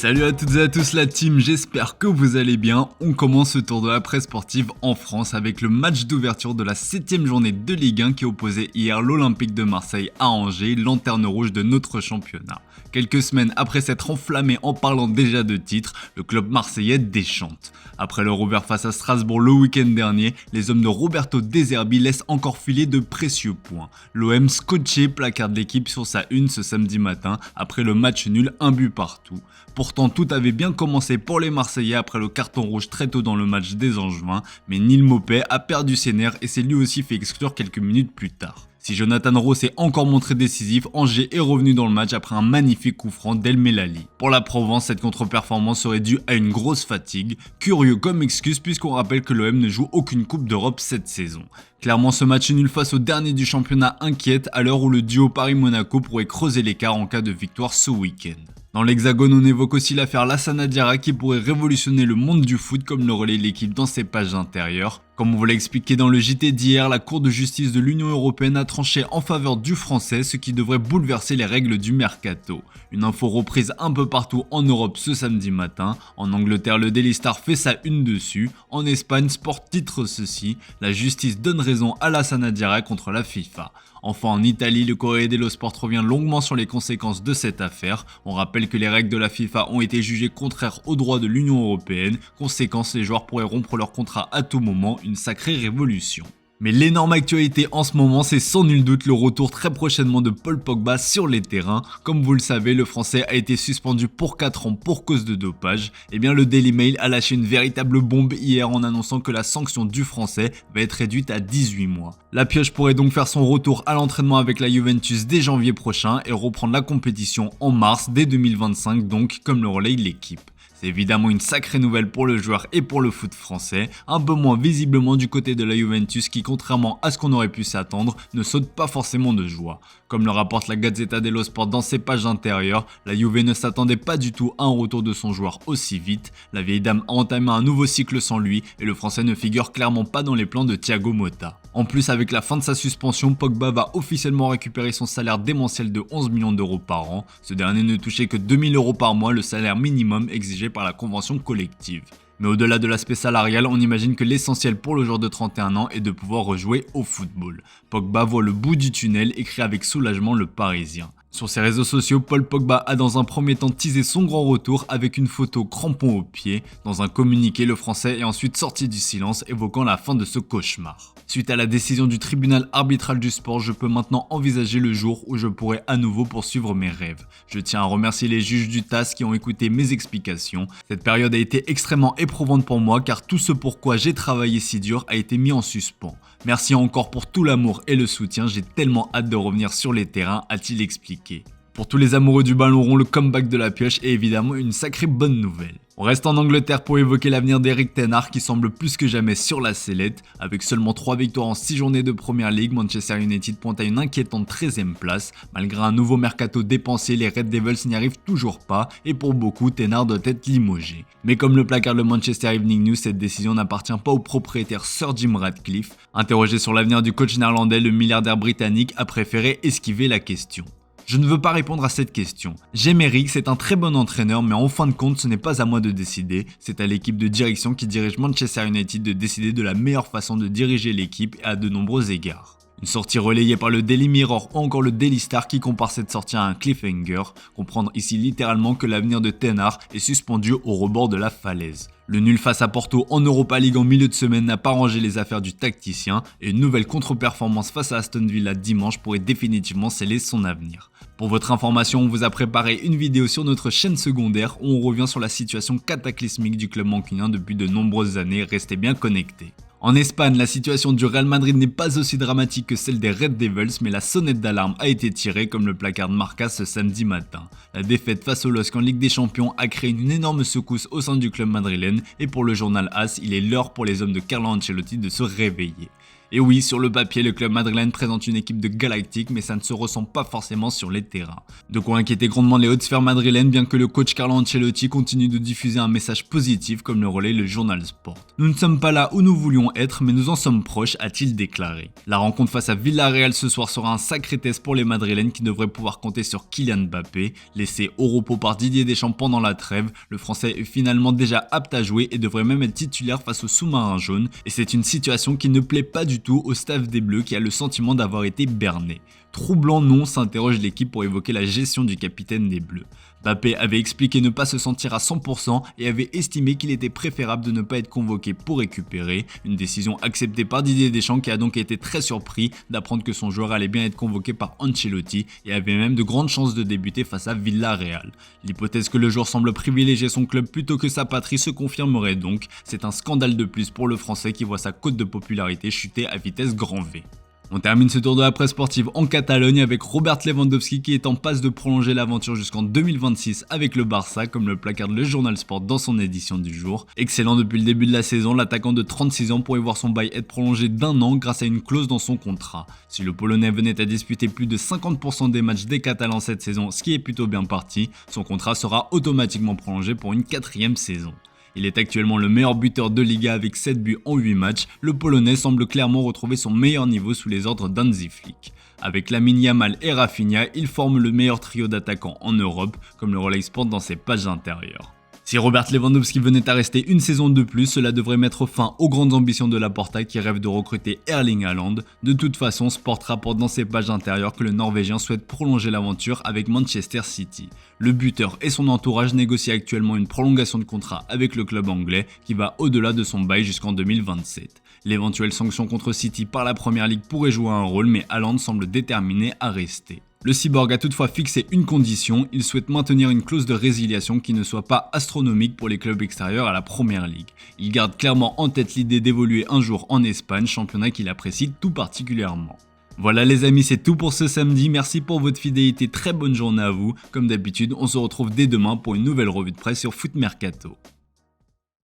Salut à toutes et à tous la team, j'espère que vous allez bien. On commence ce tour de la presse sportive en France avec le match d'ouverture de la 7ème journée de Ligue 1 qui opposait hier l'Olympique de Marseille à Angers, lanterne rouge de notre championnat. Quelques semaines après s'être enflammé en parlant déjà de titre, le club marseillais déchante. Après leur ouvert face à Strasbourg le week-end dernier, les hommes de Roberto De Zerbi laissent encore filer de précieux points. L'OM scotché placarde l'équipe sur sa une ce samedi matin après le match nul, un but partout. Pourtant tout avait bien commencé pour les Marseillais après le carton rouge très tôt dans le match des Angevins, mais Neil Maupay a perdu ses nerfs et s'est lui aussi fait exclure quelques minutes plus tard. Si Jonathan Rowe s'est encore montré décisif, Angers est revenu dans le match après un magnifique coup franc d'El Melali. Pour la Provence, cette contre-performance serait due à une grosse fatigue, curieux comme excuse puisqu'on rappelle que l'OM ne joue aucune Coupe d'Europe cette saison. Clairement, ce match nul face au dernier du championnat inquiète à l'heure où le duo Paris-Monaco pourrait creuser l'écart en cas de victoire ce week-end. Dans l'Hexagone, on évoque aussi l'affaire Lassana Diarra qui pourrait révolutionner le monde du foot comme le relaie l'équipe dans ses pages intérieures. Comme on vous l'a expliqué dans le JT d'hier, la Cour de justice de l'Union Européenne a tranché en faveur du français, ce qui devrait bouleverser les règles du mercato. Une info reprise un peu partout en Europe ce samedi matin. En Angleterre, le Daily Star fait sa une dessus. En Espagne, Sport titre ceci: la justice donne raison à Lassana Diarra contre la FIFA. Enfin en Italie, le Corriere dello Sport revient longuement sur les conséquences de cette affaire. On rappelle que les règles de la FIFA ont été jugées contraires aux droits de l'Union Européenne. Conséquence, les joueurs pourraient rompre leur contrat à tout moment, une sacrée révolution. Mais l'énorme actualité en ce moment, c'est sans nul doute le retour très prochainement de Paul Pogba sur les terrains. Comme vous le savez, le français a été suspendu pour 4 ans pour cause de dopage. Et bien le Daily Mail a lâché une véritable bombe hier en annonçant que la sanction du français va être réduite à 18 mois. La pioche pourrait donc faire son retour à l'entraînement avec la Juventus dès janvier prochain et reprendre la compétition en mars dès 2025 donc, comme le relaye l'équipe. C'est évidemment une sacrée nouvelle pour le joueur et pour le foot français, un peu moins visiblement du côté de la Juventus qui, contrairement à ce qu'on aurait pu s'attendre, ne saute pas forcément de joie. Comme le rapporte la Gazzetta dello Sport dans ses pages intérieures, la Juve ne s'attendait pas du tout à un retour de son joueur aussi vite. La vieille dame a entamé un nouveau cycle sans lui et le français ne figure clairement pas dans les plans de Thiago Motta. En plus, avec la fin de sa suspension, Pogba va officiellement récupérer son salaire démentiel de 11 millions d'euros par an. Ce dernier ne touchait que 2000 euros par mois, le salaire minimum exigé par la convention collective. Mais au-delà de l'aspect salarial, on imagine que l'essentiel pour le joueur de 31 ans est de pouvoir rejouer au football. Pogba voit le bout du tunnel, écrit avec soulagement le Parisien. Sur ses réseaux sociaux, Paul Pogba a dans un premier temps teasé son grand retour avec une photo crampon au pied. Dans un communiqué, le français est ensuite sorti du silence, évoquant la fin de ce cauchemar. Suite à la décision du tribunal arbitral du sport, je peux maintenant envisager le jour où je pourrai à nouveau poursuivre mes rêves. Je tiens à remercier les juges du TAS qui ont écouté mes explications. Cette période a été extrêmement éprouvante pour moi car tout ce pourquoi j'ai travaillé si dur a été mis en suspens. Merci encore pour tout l'amour et le soutien, j'ai tellement hâte de revenir sur les terrains, a-t-il expliqué. Pour tous les amoureux du ballon rond, le comeback de la pioche est évidemment une sacrée bonne nouvelle. On reste en Angleterre pour évoquer l'avenir d'Eric Ten Hag qui semble plus que jamais sur la sellette. Avec seulement 3 victoires en 6 journées de Premier League, Manchester United pointe à une inquiétante 13ème place. Malgré un nouveau mercato dépensier, les Red Devils n'y arrivent toujours pas et pour beaucoup, Ten Hag doit être limogé. Mais comme le placard de Manchester Evening News, cette décision n'appartient pas au propriétaire Sir Jim Ratcliffe. Interrogé sur l'avenir du coach néerlandais, le milliardaire britannique a préféré esquiver la question. Je ne veux pas répondre à cette question. J'aime Eric, c'est un très bon entraîneur, mais en fin de compte, ce n'est pas à moi de décider. C'est à l'équipe de direction qui dirige Manchester United de décider de la meilleure façon de diriger l'équipe à de nombreux égards. Une sortie relayée par le Daily Mirror ou encore le Daily Star qui compare cette sortie à un cliffhanger, comprendre ici littéralement que l'avenir de Ten Hag est suspendu au rebord de la falaise. Le nul face à Porto en Europa League en milieu de semaine n'a pas rangé les affaires du tacticien et une nouvelle contre-performance face à Aston Villa dimanche pourrait définitivement sceller son avenir. Pour votre information, on vous a préparé une vidéo sur notre chaîne secondaire où on revient sur la situation cataclysmique du club mancunien depuis de nombreuses années, restez bien connectés. En Espagne, la situation du Real Madrid n'est pas aussi dramatique que celle des Red Devils, mais la sonnette d'alarme a été tirée comme le placard de Marca ce samedi matin. La défaite face au LOSC en Ligue des Champions a créé une énorme secousse au sein du club madrilène et pour le journal AS, il est l'heure pour les hommes de Carlo Ancelotti de se réveiller. Et oui, sur le papier, le club madrilène présente une équipe de galactiques, mais ça ne se ressent pas forcément sur les terrains. De quoi inquiéter grandement les hautes sphères madrilènes, bien que le coach Carlo Ancelotti continue de diffuser un message positif comme le relaie le journal Sport. Nous ne sommes pas là où nous voulions être, mais nous en sommes proches, a-t-il déclaré. La rencontre face à Villarreal ce soir sera un sacré test pour les madrilènes qui devraient pouvoir compter sur Kylian Mbappé. Laissé au repos par Didier Deschamps pendant la trêve, le français est finalement déjà apte à jouer et devrait même être titulaire face au sous-marin jaune. Et c'est une situation qui ne plaît pas du tout au staff des Bleus qui a le sentiment d'avoir été berné. Troublant non, s'interroge l'équipe pour évoquer la gestion du capitaine des Bleus. Mbappé avait expliqué ne pas se sentir à 100% et avait estimé qu'il était préférable de ne pas être convoqué pour récupérer, une décision acceptée par Didier Deschamps qui a donc été très surpris d'apprendre que son joueur allait bien être convoqué par Ancelotti et avait même de grandes chances de débuter face à Villarreal. L'hypothèse que le joueur semble privilégier son club plutôt que sa patrie se confirmerait donc, c'est un scandale de plus pour le français qui voit sa cote de popularité chuter à vitesse grand V. On termine ce tour de la presse sportive en Catalogne avec Robert Lewandowski qui est en passe de prolonger l'aventure jusqu'en 2026 avec le Barça, comme le placarde le journal Sport dans son édition du jour. Excellent depuis le début de la saison, l'attaquant de 36 ans pourrait voir son bail être prolongé d'1 an grâce à une clause dans son contrat. Si le Polonais venait à disputer plus de 50% des matchs des Catalans cette saison, ce qui est plutôt bien parti, son contrat sera automatiquement prolongé pour une 4e saison. Il est actuellement le meilleur buteur de Liga avec 7 buts en 8 matchs, le Polonais semble clairement retrouver son meilleur niveau sous les ordres d'Hansi Flick. Avec Lamine Yamal et Rafinha, il forme le meilleur trio d'attaquants en Europe, comme le relaie Sport dans ses pages intérieures. Si Robert Lewandowski venait à rester une saison de plus, cela devrait mettre fin aux grandes ambitions de Laporta qui rêve de recruter Erling Haaland. De toute façon, Sport rapporte dans ses pages intérieures que le Norvégien souhaite prolonger l'aventure avec Manchester City. Le buteur et son entourage négocient actuellement une prolongation de contrat avec le club anglais qui va au-delà de son bail jusqu'en 2027. L'éventuelle sanction contre City par la Première Ligue pourrait jouer un rôle, mais Haaland semble déterminé à rester. Le cyborg a toutefois fixé une condition, il souhaite maintenir une clause de résiliation qui ne soit pas astronomique pour les clubs extérieurs à la Première Ligue. Il garde clairement en tête l'idée d'évoluer un jour en Espagne, championnat qu'il apprécie tout particulièrement. Voilà les amis, c'est tout pour ce samedi, merci pour votre fidélité, très bonne journée à vous. Comme d'habitude, on se retrouve dès demain pour une nouvelle revue de presse sur Foot Mercato.